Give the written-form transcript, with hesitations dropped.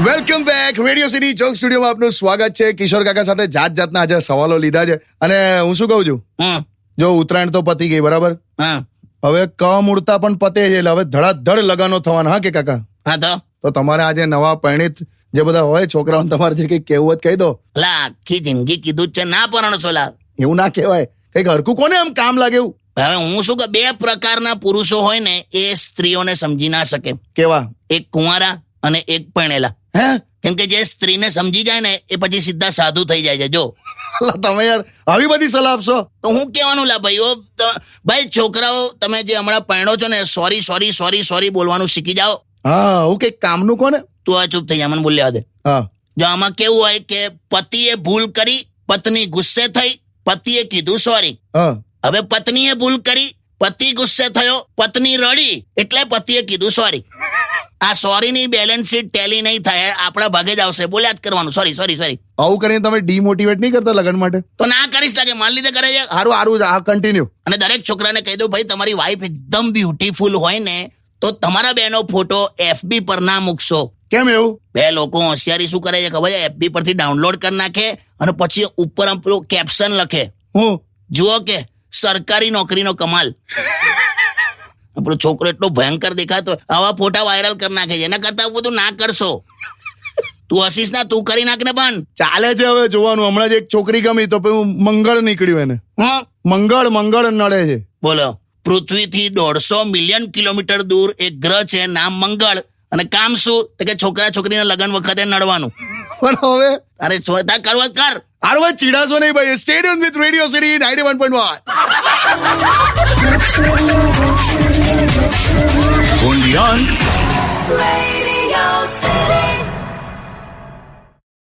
Welcome back radio city joke સ્ટુડિયોમાં આપનું સ્વાગત છે. કિશોર કાકા સાથે જાત જાતના આજે સવાલો લીધા છે અને હું શું કહું છું, જો ઉત્તરાયણ તો પતી ગઈ બરાબર, હવે કમૂળતા પણ પતે છે એટલે હવે ધડાધડ લગનો થવાના. હા કે કાકા? હા તો તમારે આજે નવા પરિણીત જે બધા હોય છોકરાઓને તમારે જે કઈ કહેવું હોય કહી દો. આખી જિંદગી કીધું જ છે ના પરણશો. એવું ના કહેવાય, કઈક હરકું કોને એમ કામ લાગે એવું. હવે હું શું કે બે પ્રકારના પુરુષો હોય ને એ સ્ત્રીઓને સમજી ના શકે. કેવા? એક કુંવારા અને એક પરણેલા. હે? કેમ કે જે સ્ત્રીને સમજી જાય ને એ પછી સીધા સાધુ થઈ જાય છે. જો તમે યાર આવી બધી સલાહ આપશો તો હું કેવાનું ભાઈ છોકરાઓ તમે જે હમણાં પરણો છો ને સોરી સોરી સોરી સોરી બોલવાનું શીખી જાઓ. હા, હું કઈક કામનું કોને. તું આ ચૂપ થઈ જા, મને બોલ્યા દે. હા, જો આમાં કેવું હોય કે પતિએ ભૂલ કરી, પત્ની ગુસ્સે થઈ, પતિએ કીધું સોરી. હા, હવે પત્નીએ ભૂલ કરી, પતિ ગુસ્સે થયો, પત્ની રડી એટલે પતિએ કીધું સોરી. આ સોરી ની બેલેન્સ શીટ ટેલી નહીં થાય, આપણા ભાગે જ આવશે. બોલ્યા જ કરવાનું સોરી સોરી સોરી. આવું કરીને તમે ડીમોટિવેટ નહીં કરતા લગ્ન માટે? તો ના કરીશ લાગે, માન લીધે કરે છે. સારું સારું, આ કન્ટિન્યુ. અને દરેક છોકરાને કહી દઉં ભાઈ તમારી વાઈફ એકદમ બ્યુટીફુલ હોય ને તો તમારા બેનો ફોટો FB પર ના મૂકશો. કેમ એવું? બે લોકો હોશિયારી શું કરે છે ખબર છે? FB પરથી ડાઉનલોડ કરી નાખે અને પછી ઉપર આમ પેલું કેપ્શન લખે, હું જુઓ કે સરકારી નોકરીનો કમાલ. આપણો છોકરો એટલો ભયંકર દેખાતો, આવા ફોટા વાયરલ કરી નાખે છે. એના કરતા બધું ના કરશો. તું હસીશ ના, તું કરી નાખ ને. પણ ચાલે છે હવે જોવાનું. હમણાં જ એક છોકરી ગમી તો મંગળ નીકળ્યું એને. મંગળ નડે છે. બોલો, પૃથ્વીથી 150 મિલિયન કિલોમીટર દૂર એક ગ્રહ છે, નામ મંગળ. અને કામ શું? તો કે છોકરા છોકરીના લગ્ન વખતે નડવાનું. પણ હવે અરે છોતા કરવા કર. હારું ચીડાશો નહીં ભાઈ. Stadium with radio city 91.1. Only on